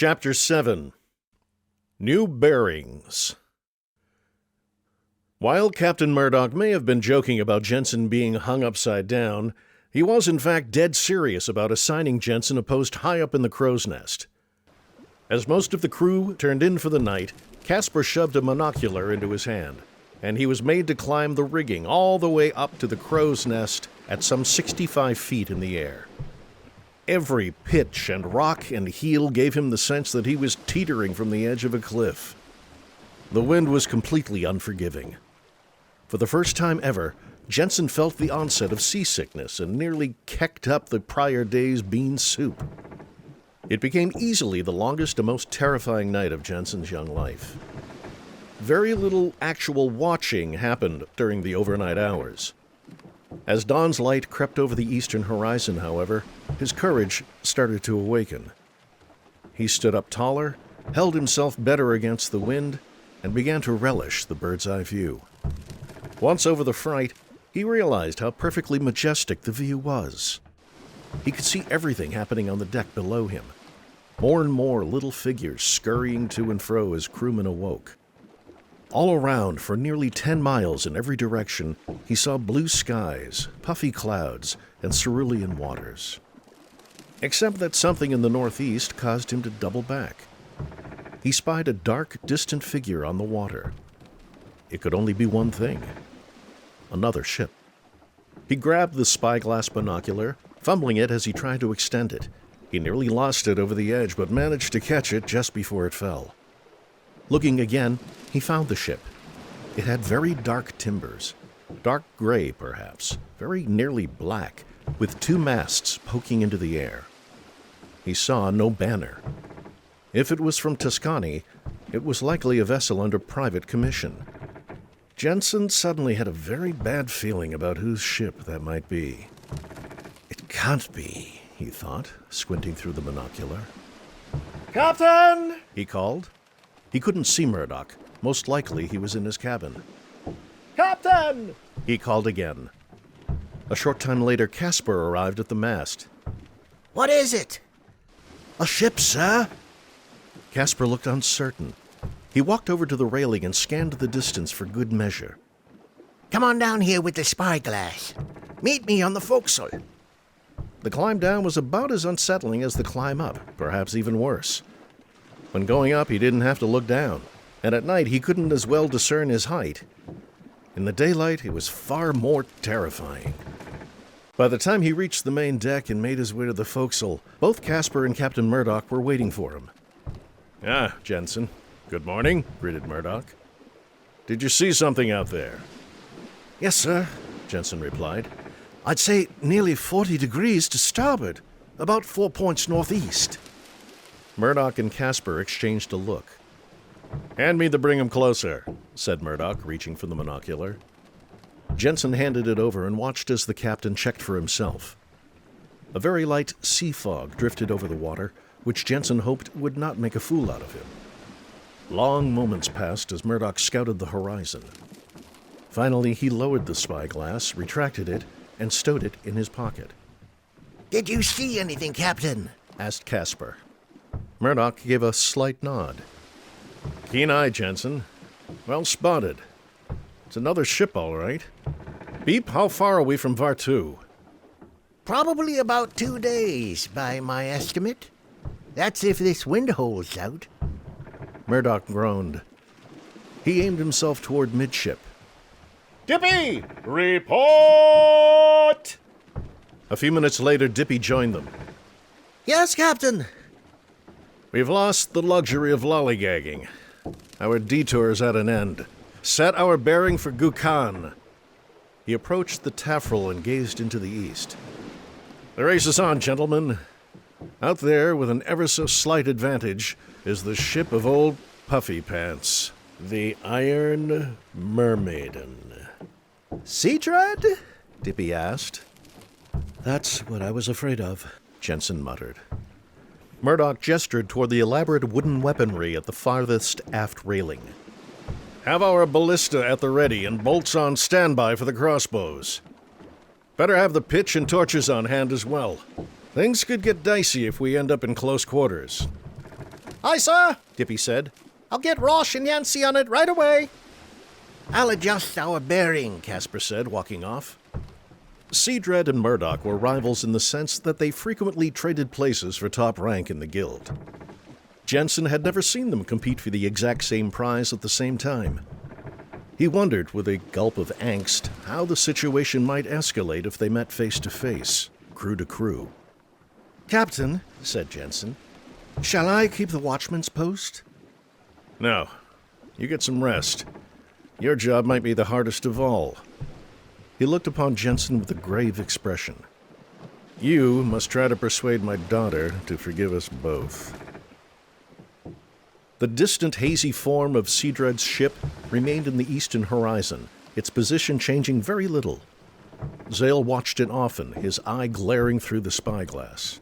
Chapter 7. New Bearings. While Captain Murdoch may have been joking about Jensen being hung upside down, he was in fact dead serious about assigning Jensen a post high up in the crow's nest. As most of the crew turned in for the night, Casper shoved a monocular into his hand, and he was made to climb the rigging all the way up to the crow's nest at some 65 feet in the air. Every pitch and rock and heel gave him the sense that he was teetering from the edge of a cliff. The wind was completely unforgiving. For the first time ever, Jensen felt the onset of seasickness and nearly kecked up the prior day's bean soup. It became easily the longest and most terrifying night of Jensen's young life. Very little actual watching happened during the overnight hours. As dawn's light crept over the eastern horizon, however, his courage started to awaken. He stood up taller, held himself better against the wind, and began to relish the bird's-eye view. Once over the Fright, he realized how perfectly majestic the view was. He could see everything happening on the deck below him. More and more little figures scurrying to and fro as crewmen awoke. All around, for nearly 10 miles in every direction, he saw blue skies, puffy clouds, and cerulean waters. Except that something in the northeast caused him to double back. He spied a dark, distant figure on the water. It could only be one thing: another ship. He grabbed the spyglass binocular, fumbling it as he tried to extend it. He nearly lost it over the edge, but managed to catch it just before it fell. Looking again, he found the ship. It had very dark timbers, dark gray perhaps, very nearly black, with 2 masts poking into the air. He saw no banner. If it was from Tuscany, it was likely a vessel under private commission. Jensen suddenly had a very bad feeling about whose ship that might be. It can't be, he thought, squinting through the binocular. "Captain!" he called. He couldn't see Murdoch. Most likely he was in his cabin. "Captain!" he called again. A short time later, Casper arrived at the mast. "What is it?" "A ship, sir." Casper looked uncertain. He walked over to the railing and scanned the distance for good measure. "Come on down here with the spyglass. Meet me on the forecastle." The climb down was about as unsettling as the climb up, perhaps even worse. When going up, he didn't have to look down, and at night he couldn't as well discern his height. In the daylight, it was far more terrifying. By the time he reached the main deck and made his way to the forecastle, both Casper and Captain Murdoch were waiting for him. "Ah, Jensen. Good morning," greeted Murdoch. "Did you see something out there?" "Yes, sir," Jensen replied. "I'd say nearly 40 degrees to starboard, about 4 points northeast." Murdoch and Casper exchanged a look. "Hand me the bring 'em closer," said Murdoch, reaching for the monocular. Jensen handed it over and watched as the captain checked for himself. A very light sea fog drifted over the water, which Jensen hoped would not make a fool out of him. Long moments passed as Murdoch scouted the horizon. Finally, he lowered the spyglass, retracted it, and stowed it in his pocket. "Did you see anything, Captain?" asked Casper. Murdoch gave a slight nod. "Keen eye, Jensen. Well spotted. It's another ship, all right. Beep, how far are we from Vartu?" "Probably about 2 days, by my estimate. That's if this wind holds out." Murdoch groaned. He aimed himself toward midship. "Dippy! Report!" A few minutes later, Dippy joined them. "Yes, Captain." "We've lost the luxury of lollygagging. Our detour's at an end. Set our bearing for Gukan." He approached the taffrail and gazed into the east. "The race is on, gentlemen. Out there, with an ever so slight advantage, is the ship of old Puffy Pants, the Iron Mermaiden." "Seadread?" Dippy asked. "That's what I was afraid of," Jensen muttered. Murdoch gestured toward the elaborate wooden weaponry at the farthest aft railing. "Have our ballista at the ready and bolts on standby for the crossbows. Better have the pitch and torches on hand as well. Things could get dicey if we end up in close quarters." Aye, sir, Dippy said. I'll get Rosh and Yancey on it right away. I'll adjust our bearing, Casper said, walking off. Seadread and Murdoch were rivals in the sense that they frequently traded places for top rank in the guild. Jensen had never seen them compete for the exact same prize at the same time. He wondered, with a gulp of angst, how the situation might escalate if they met face to face, crew to crew. Captain, Said Jensen. shall I keep the watchman's post? No. You get some rest. Your job might be the hardest of all. He looked upon Jensen with a grave expression. You must try to persuade my daughter to forgive us both. The distant, hazy form of Seadread's ship remained in the eastern horizon, its position changing very little. Zale watched it often, his eye glaring through the spyglass.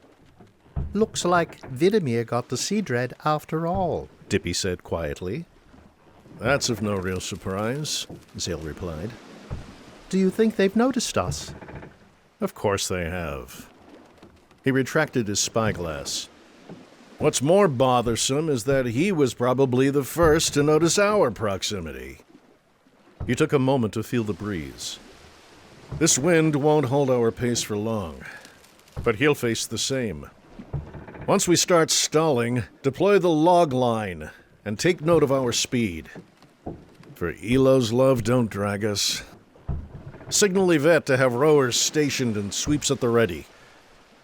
Looks like Vidimir got the Seadread after all, Dippy said quietly. That's of no real surprise, Zale replied. Do you think they've noticed us? Of course they have. He retracted his spyglass. What's more bothersome is that he was probably the first to notice our proximity. He took a moment to feel the breeze. This wind won't hold our pace for long, but he'll face the same. Once we start stalling, deploy the log line and take note of our speed. For Elo's love, don't drag us. Signal Yvette to have rowers stationed and sweeps at the ready.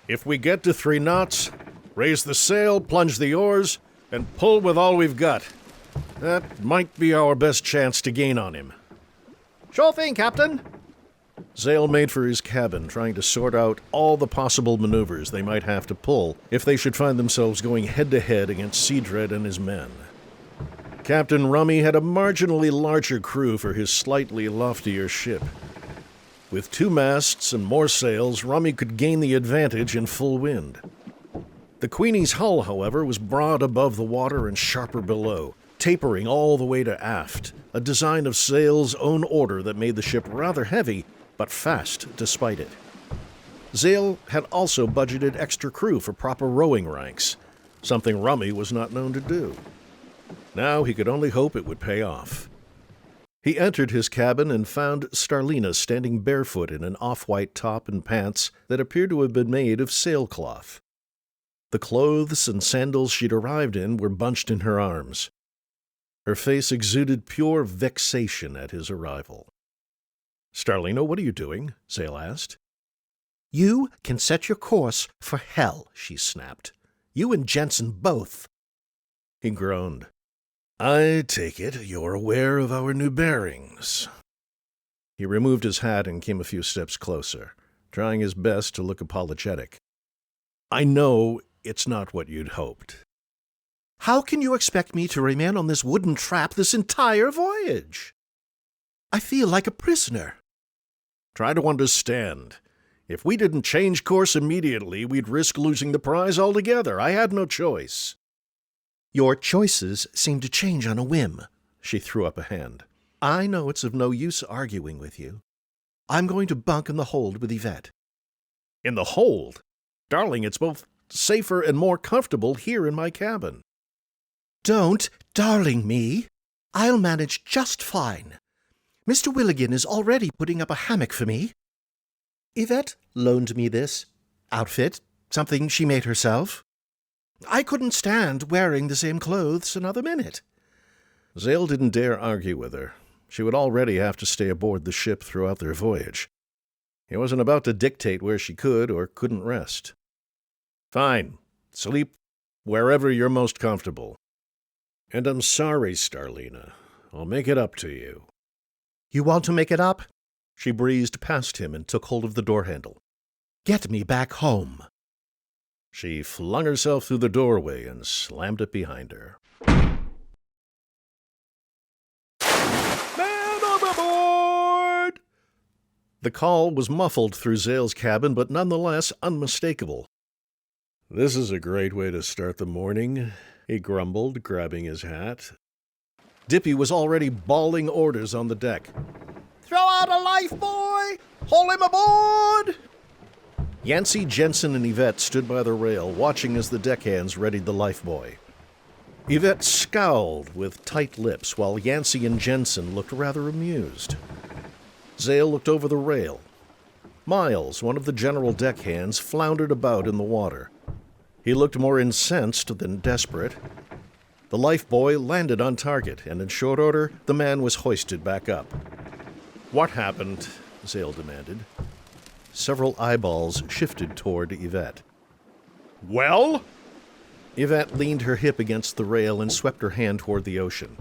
If we get to 3 knots, raise the sail, plunge the oars, and pull with all we've got. That might be our best chance to gain on him. Sure thing, Captain. Zale made for his cabin, trying to sort out all the possible maneuvers they might have to pull if they should find themselves going head-to-head against Seadread and his men. Captain Rummy had a marginally larger crew for his slightly loftier ship. With 2 masts and more sails, Rummy could gain the advantage in full wind. The Queenie's hull, however, was broad above the water and sharper below, tapering all the way to aft, a design of Zale's own order that made the ship rather heavy, but fast despite it. Zale had also budgeted extra crew for proper rowing ranks, something Rummy was not known to do. Now he could only hope it would pay off. He entered his cabin and found Starlina standing barefoot in an off-white top and pants that appeared to have been made of sailcloth. The clothes and sandals she'd arrived in were bunched in her arms. Her face exuded pure vexation at his arrival. "Starlina, what are you doing?" Zale asked. You can set your course for hell, she snapped. You and Jensen both. He groaned. "I take it you're aware of our new bearings." He removed his hat and came a few steps closer, trying his best to look apologetic. "I know it's not what you'd hoped." How can you expect me to remain on this wooden trap this entire voyage? I feel like a prisoner. Try to understand. If we didn't change course immediately, we'd risk losing the prize altogether. I had no choice. Your choices seem to change on a whim. She threw up a hand. I know it's of no use arguing with you. I'm going to bunk in the hold with Yvette. In the hold? Darling, it's both safer and more comfortable here in my cabin. Don't darling me. I'll manage just fine. Mr. Willigan is already putting up a hammock for me. Yvette loaned me this outfit, something she made herself. I couldn't stand wearing the same clothes another minute. Zale didn't dare argue with her. She would already have to stay aboard the ship throughout their voyage. He wasn't about to dictate where she could or couldn't rest. Fine. Sleep wherever you're most comfortable. And I'm sorry, Starlina. I'll make it up to you. You want to make it up? She breezed past him and took hold of the door handle. Get me back home. She flung herself through the doorway and slammed it behind her. Man overboard! The call was muffled through Zale's cabin, but nonetheless unmistakable. "This is a great way to start the morning," he grumbled, grabbing his hat. Dippy was already bawling orders on the deck. "Throw out a life buoy! Haul him aboard!" Yancey, Jensen, and Yvette stood by the rail, watching as the deckhands readied the lifebuoy. Yvette scowled with tight lips, while Yancey and Jensen looked rather amused. Zale looked over the rail. Miles, one of the general deckhands, floundered about in the water. He looked more incensed than desperate. The lifebuoy landed on target, and in short order, the man was hoisted back up. "What happened?" Zale demanded. Several eyeballs shifted toward Yvette. "Well?" Yvette leaned her hip against the rail and swept her hand toward the ocean.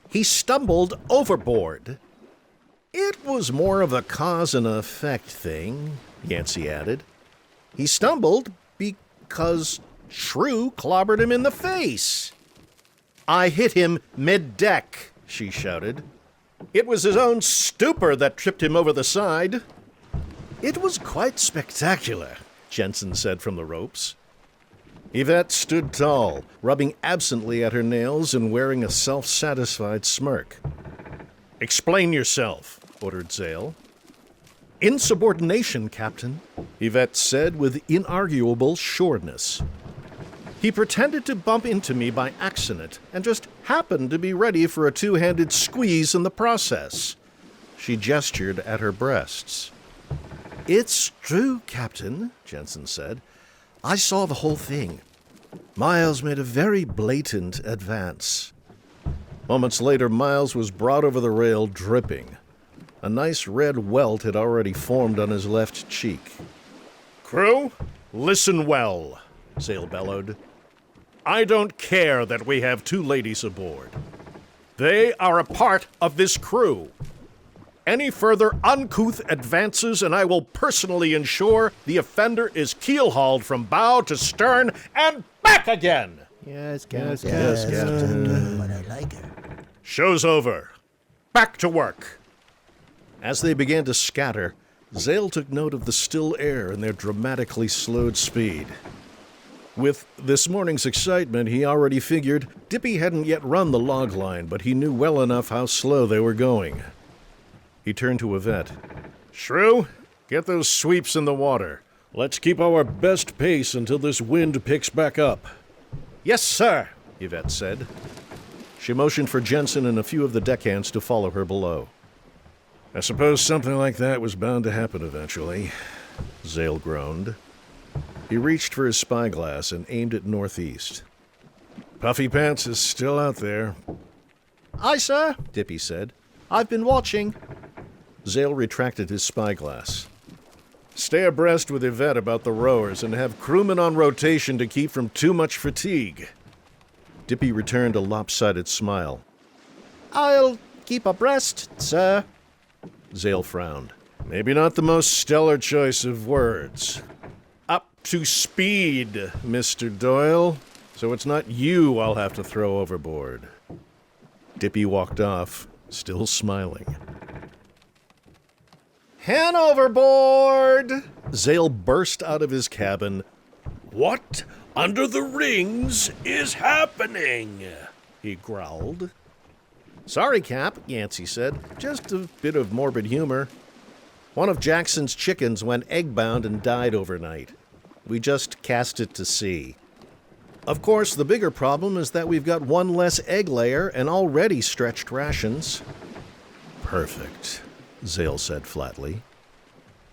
"He stumbled overboard." "It was more of a cause and effect thing," Yancey added. "He stumbled because Shrew clobbered him in the face." "I hit him mid-deck," she shouted. "It was his own stupor that tripped him over the side." "It was quite spectacular," Jensen said from the ropes. Yvette stood tall, rubbing absently at her nails and wearing a self-satisfied smirk. "Explain yourself," ordered Zale. "Insubordination, Captain," Yvette said with inarguable sureness. "He pretended to bump into me by accident and just happened to be ready for a two-handed squeeze in the process." She gestured at her breasts. "It's true, Captain," Jensen said. "I saw the whole thing. Miles made a very blatant advance." Moments later, Miles was brought over the rail dripping. A nice red welt had already formed on his left cheek. "Crew, listen well," Zale bellowed. "I don't care that we have two ladies aboard. They are a part of this crew. Any further uncouth advances, and I will personally ensure the offender is keel-hauled from bow to stern and back again." Yes, Yes, Captain. But I like her. "Show's over. Back to work." As they began to scatter, Zale took note of the still air and their dramatically slowed speed. With this morning's excitement, he already figured Dippy hadn't yet run the log line, but he knew well enough how slow they were going. He turned to Yvette. "Shrew, get those sweeps in the water. Let's keep our best pace until this wind picks back up." "Yes, sir," Yvette said. She motioned for Jensen and a few of the deckhands to follow her below. "I suppose something like that was bound to happen eventually," Zale groaned. He reached for his spyglass and aimed it northeast. "Puffy Pants is still out there." "Aye, sir," Dippy said. "I've been watching." Zale retracted his spyglass. "Stay abreast with Yvette about the rowers and have crewmen on rotation to keep from too much fatigue." Dippy returned a lopsided smile. "I'll keep abreast, sir." Zale frowned. "Maybe not the most stellar choice of words. Up to speed, Mr. Doyle, so it's not you I'll have to throw overboard." Dippy walked off, still smiling. "Hand overboard!" Zale burst out of his cabin. "What under the rings is happening?" he growled. "Sorry, Cap," Yancey said. "Just a bit of morbid humor. One of Jackson's chickens went egg-bound and died overnight. We just cast it to sea. Of course, the bigger problem is that we've got one less egg layer and already stretched rations." "Perfect," Zale said flatly.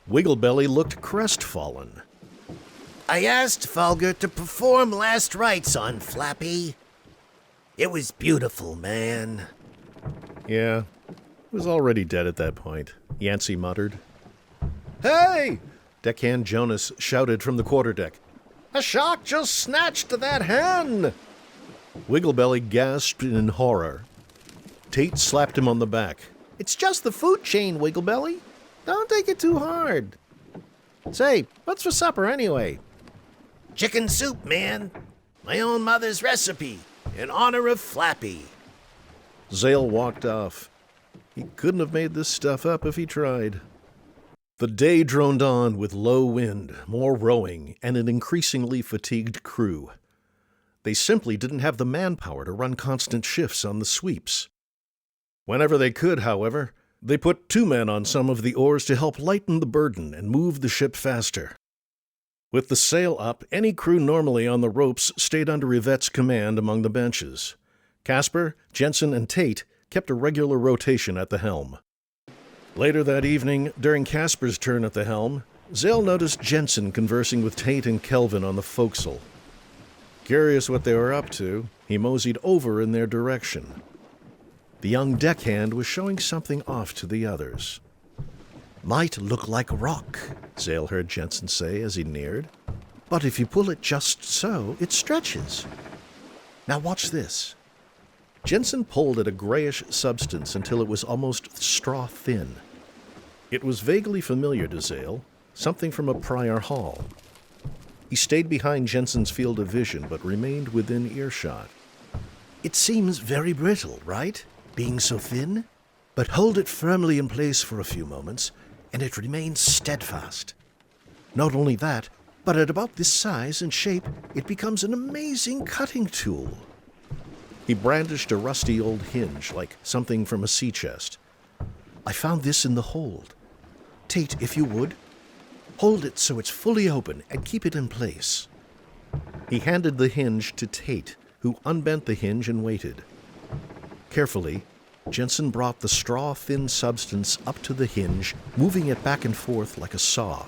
Wigglebelly looked crestfallen. I asked Fulger to perform last rites on Flappy. It was beautiful, man. "Yeah, he was already dead at that point," Yancey muttered. "Hey!" Deckhand Jonas shouted from the quarterdeck. "A shark just snatched that hen!" Wigglebelly gasped in horror. Tate slapped him on the back. "It's just the food chain, Wigglebelly. Don't take it too hard. Say, what's for supper anyway?" Chicken soup, man. My own mother's recipe, in honor of Flappy. Zale walked off. He couldn't have made this stuff up if he tried. The day droned on with low wind, more rowing, and an increasingly fatigued crew. They simply didn't have the manpower to run constant shifts on the sweeps. Whenever they could, however, they put 2 men on some of the oars to help lighten the burden and move the ship faster. With the sail up, any crew normally on the ropes stayed under Yvette's command among the benches. Casper, Jensen, and Tate kept a regular rotation at the helm. Later that evening, during Casper's turn at the helm, Zale noticed Jensen conversing with Tate and Kelvin on the forecastle. Curious what they were up to, he moseyed over in their direction. The young deckhand was showing something off to the others. Might look like rock, Zale heard Jensen say as he neared. but if you pull it just so, it stretches. Now watch this. Jensen pulled at a grayish substance until it was almost straw-thin. It was vaguely familiar to Zale, something from a prior haul. He stayed behind Jensen's field of vision, but remained within earshot. It seems very brittle, right? Being so thin? But hold it firmly in place for a few moments, and it remains steadfast. Not only that, but at about this size and shape, it becomes an amazing cutting tool. He brandished a rusty old hinge, like something from a sea chest. I found this in the hold. Tate, if you would, hold it so it's fully open and keep it in place. He handed the hinge to Tate, who unbent the hinge and waited. Carefully, Jensen brought the straw-thin substance up to the hinge, moving it back and forth like a saw.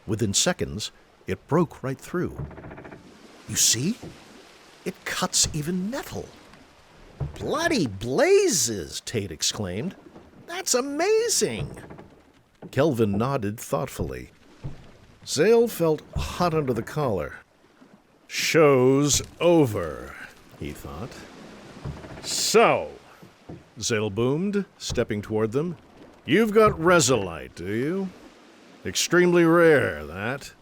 Within seconds, it broke right through. You see? It cuts even metal. Bloody blazes, Tate exclaimed. That's amazing. Kelvin nodded thoughtfully. Zale felt hot under the collar. Show's over, he thought. So, Zale boomed, stepping toward them. You've got resolite, do you? Extremely rare, that.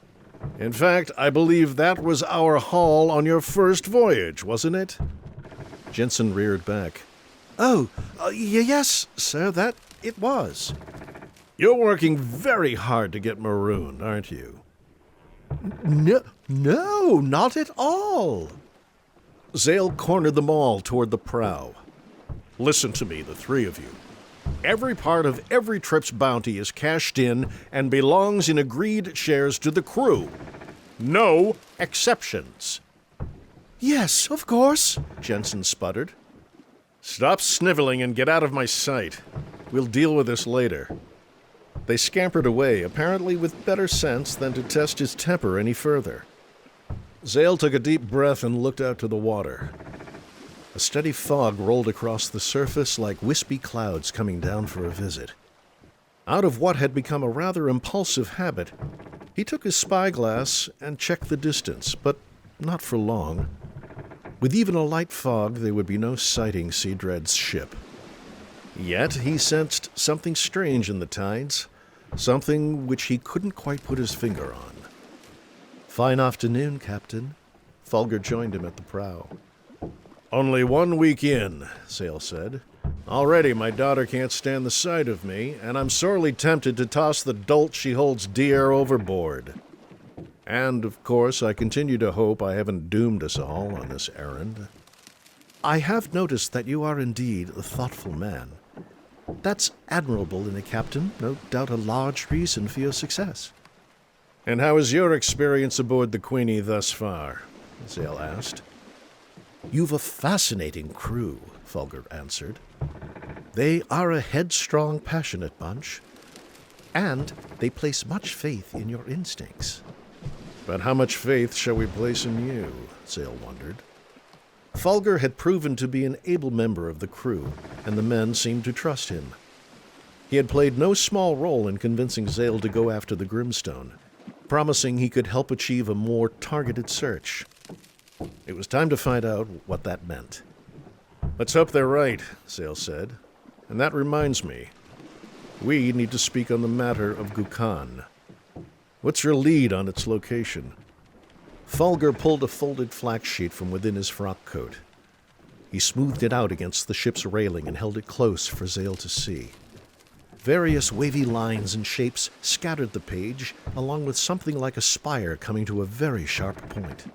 In fact, I believe that was our haul on your first voyage, wasn't it? Jensen reared back. Oh, yes, sir, that it was. You're working very hard to get marooned, aren't you? No, not at all. Zale cornered them all toward the prow. Listen to me, the three of you. Every part of every trip's bounty is cashed in and belongs in agreed shares to the crew. No exceptions. Yes, of course, Jensen sputtered. Stop sniveling and get out of my sight. We'll deal with this later. They scampered away, apparently with better sense than to test his temper any further. Zale took a deep breath and looked out to the water. A steady fog rolled across the surface like wispy clouds coming down for a visit. Out of what had become a rather impulsive habit, he took his spyglass and checked the distance, but not for long. With even a light fog, there would be no sighting Seadread's ship. Yet he sensed something strange in the tides, something which he couldn't quite put his finger on. Fine afternoon, Captain. Fulgur joined him at the prow. Only 1 week in, Zale said. Already my daughter can't stand the sight of me, and I'm sorely tempted to toss the dolt she holds dear overboard. And, of course, I continue to hope I haven't doomed us all on this errand. I have noticed that you are indeed a thoughtful man. That's admirable in a captain, no doubt a large reason for your success. And how is your experience aboard the Queenie thus far? Zale asked. You've a fascinating crew, Fulgur answered. They are a headstrong, passionate bunch, and they place much faith in your instincts. But how much faith shall we place in you? Zale wondered. Fulgur had proven to be an able member of the crew, and the men seemed to trust him. He had played no small role in convincing Zale to go after the Grimstone, promising he could help achieve a more targeted search. It was time to find out what that meant. Let's hope they're right, Zale said. And that reminds me, we need to speak on the matter of Gukan. What's your lead on its location? Fulgur pulled a folded flax sheet from within his frock coat. He smoothed it out against the ship's railing and held it close for Zale to see. Various wavy lines and shapes scattered the page, along with something like a spire coming to a very sharp point.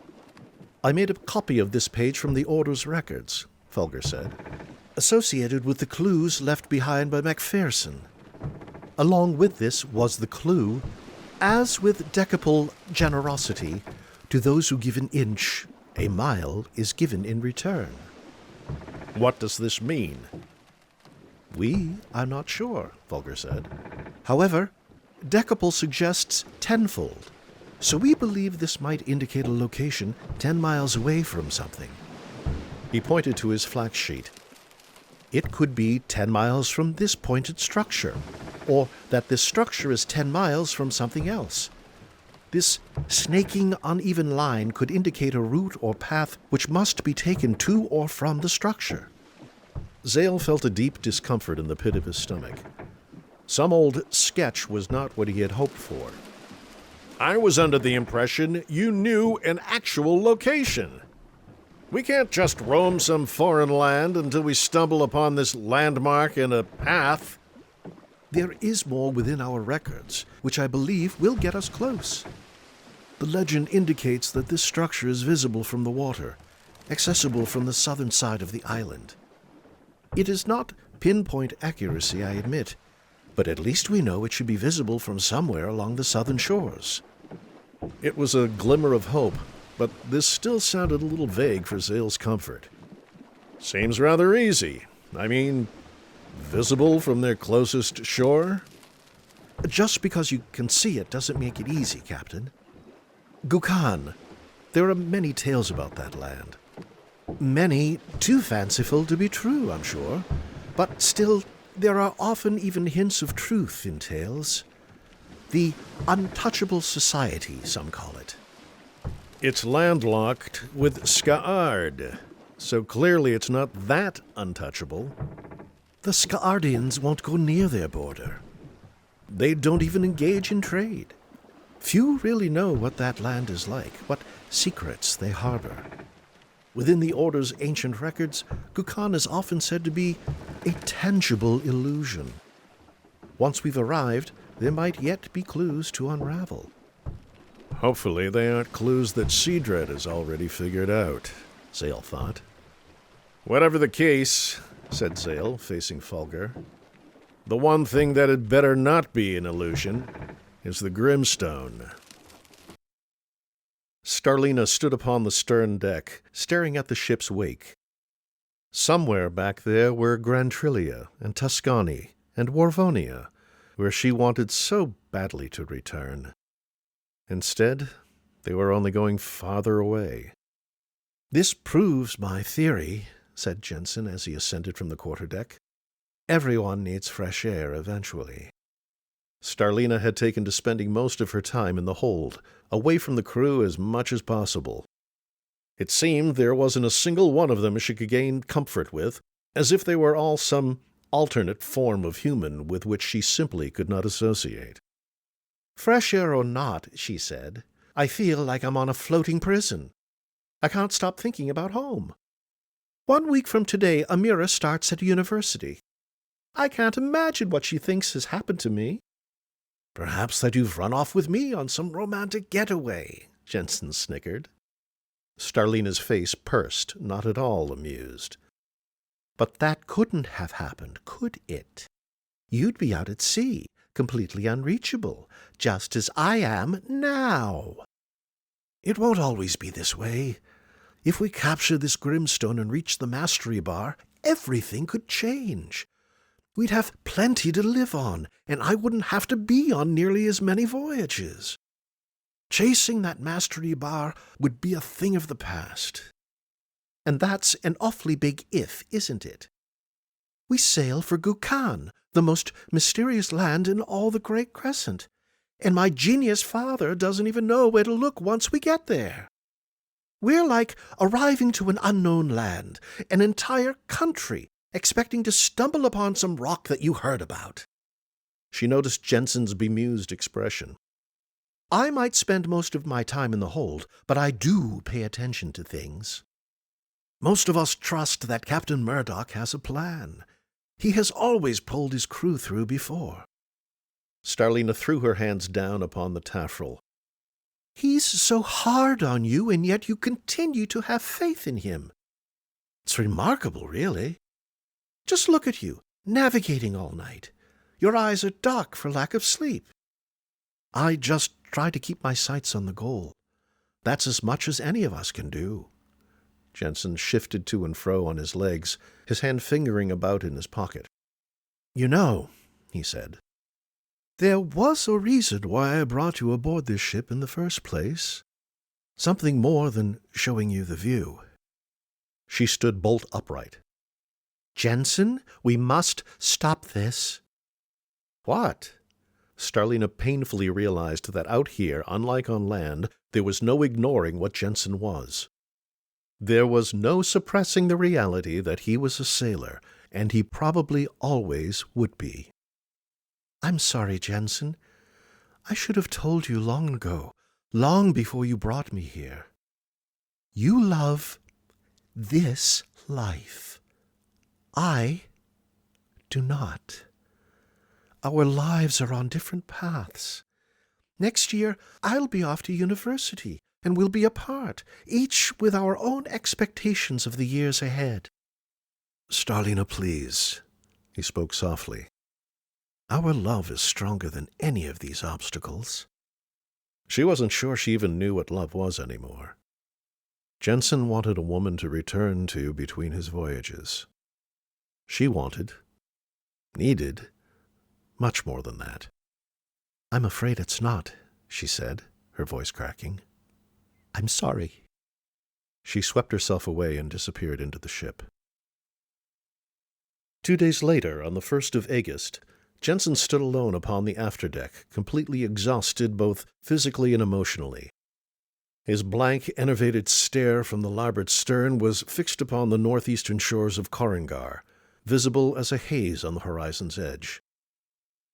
I made a copy of this page from the Order's records, Fulgur said, associated with the clues left behind by Macpherson. Along with this was the clue As with decapole generosity, to those who give an inch, a mile is given in return. What does this mean? We are not sure, Fulgur said. However, decapole suggests tenfold, so we believe this might indicate a location 10 miles away from something. He pointed to his flax sheet. It could be 10 miles from this pointed structure, or that this structure is 10 miles from something else. This snaking, uneven line could indicate a route or path which must be taken to or from the structure. Zale felt a deep discomfort in the pit of his stomach. Some old sketch was not what he had hoped for. I was under the impression you knew an actual location. We can't just roam some foreign land until we stumble upon this landmark in a path. There is more within our records, which I believe will get us close. The legend indicates that this structure is visible from the water, accessible from the southern side of the island. It is not pinpoint accuracy, I admit, but at least we know it should be visible from somewhere along the southern shores. It was a glimmer of hope, but this still sounded a little vague for Zale's comfort. Seems rather easy. I mean, visible from their closest shore? Just because you can see it doesn't make it easy, Captain. Gukan, there are many tales about that land. Many too fanciful to be true, I'm sure. But still, there are often even hints of truth in tales. The untouchable society, some call it. It's landlocked with Seadread, so clearly it's not that untouchable. The Skaardians won't go near their border. They don't even engage in trade. Few really know what that land is like, what secrets they harbor. Within the Order's ancient records, Gukan is often said to be a tangible illusion. Once we've arrived, there might yet be clues to unravel. Hopefully they aren't clues that Seadread has already figured out, Zale thought. Whatever the case, said Zale, facing Fulgur, the one thing that had better not be an illusion is the Grimstone. Starlina stood upon the stern deck, staring at the ship's wake. Somewhere back there were Grantrilia and Tuscany and Warvonia, where she wanted so badly to return. Instead, they were only going farther away. This proves my theory, said Jensen as he ascended from the quarterdeck. Everyone needs fresh air eventually. Starlina had taken to spending most of her time in the hold, away from the crew as much as possible. It seemed there wasn't a single one of them she could gain comfort with, as if they were all some alternate form of human with which she simply could not associate. Fresh air or not, she said, I feel like I'm on a floating prison. I can't stop thinking about home. 1 week from today, Amira starts at university. I can't imagine what she thinks has happened to me. Perhaps that you've run off with me on some romantic getaway, Jensen snickered. Starlina's face pursed, not at all amused. But that couldn't have happened, could it? You'd be out at sea, completely unreachable, just as I am now. It won't always be this way. If we capture this Grimstone and reach the mastery bar, everything could change. We'd have plenty to live on, and I wouldn't have to be on nearly as many voyages. Chasing that mastery bar would be a thing of the past. And that's an awfully big if, isn't it? We sail for Gukan, the most mysterious land in all the Great Crescent, and my genius father doesn't even know where to look once we get there. We're like arriving to an unknown land, an entire country, expecting to stumble upon some rock that you heard about. She noticed Jensen's bemused expression. I might spend most of my time in the hold, but I do pay attention to things. Most of us trust that Captain Murdoch has a plan. He has always pulled his crew through before. Starlina threw her hands down upon the taffrail. He's so hard on you, and yet you continue to have faith in him. It's remarkable, really. Just look at you, navigating all night. Your eyes are dark for lack of sleep. I just try to keep my sights on the goal. That's as much as any of us can do." Jensen shifted to and fro on his legs, his hand fingering about in his pocket. "You know," he said, "there was a reason why I brought you aboard this ship in the first place. Something more than showing you the view." She stood bolt upright. Jensen, we must stop this. "What?" Starlina painfully realized that out here, unlike on land, there was no ignoring what Jensen was. There was no suppressing the reality that he was a sailor, and he probably always would be. I'm sorry, Jensen. I should have told you long ago, long before you brought me here. You love this life. I do not. Our lives are on different paths. Next year, I'll be off to university, and we'll be apart, each with our own expectations of the years ahead. "Starlina, please," he spoke softly. "Our love is stronger than any of these obstacles." She wasn't sure she even knew what love was anymore. Jensen wanted a woman to return to between his voyages. She needed, much more than that. "I'm afraid it's not," she said, her voice cracking. "I'm sorry." She swept herself away and disappeared into the ship. 2 days later, on the 1st of August, Jensen stood alone upon the afterdeck, completely exhausted both physically and emotionally. His blank, enervated stare from the larboard stern was fixed upon the northeastern shores of Korangar, visible as a haze on the horizon's edge.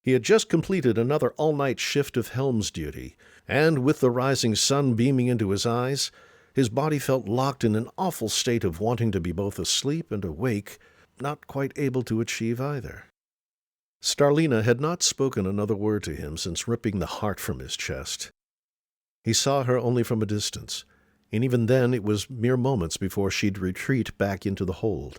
He had just completed another all-night shift of helm's duty, and with the rising sun beaming into his eyes, his body felt locked in an awful state of wanting to be both asleep and awake, not quite able to achieve either. Starlina had not spoken another word to him since ripping the heart from his chest. He saw her only from a distance, and even then it was mere moments before she'd retreat back into the hold.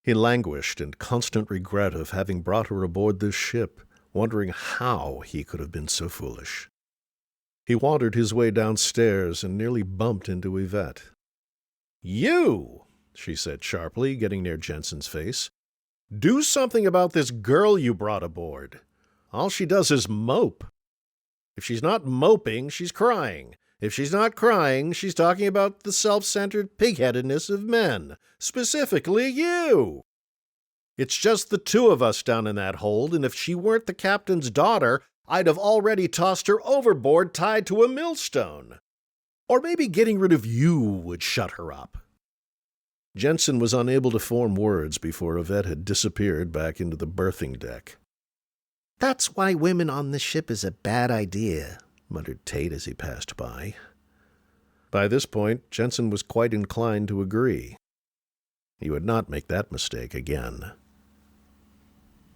He languished in constant regret of having brought her aboard this ship, wondering how he could have been so foolish. He wandered his way downstairs and nearly bumped into Yvette. "You!" she said sharply, getting near Jensen's face. "Do something about this girl you brought aboard. All she does is mope. If she's not moping, she's crying. If she's not crying, she's talking about the self-centered pig-headedness of men, specifically you. It's just the two of us down in that hold, and if she weren't the captain's daughter, I'd have already tossed her overboard tied to a millstone. Or maybe getting rid of you would shut her up." Jensen was unable to form words before Yvette had disappeared back into the berthing deck. "That's why women on this ship is a bad idea," muttered Tate as he passed by. By this point, Jensen was quite inclined to agree. He would not make that mistake again.